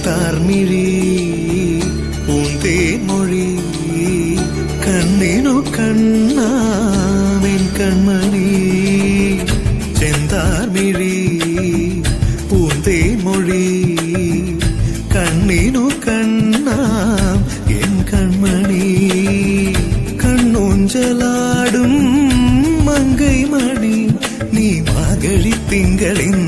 ചെന്താർമിഴി പൂന്തേൻമൊഴി കണ്ണിനു കണ്ണാമെൻ കൺമണി ചെന്താർമിഴി പൂന്തേൻമൊഴി കണ്ണിനു കണ്ണാം എൻ കൺമണി കണ്ണൂഞ്ചലാടും മങ്കൈമണി നീ മാർഗഴി തിങ്കളിൻ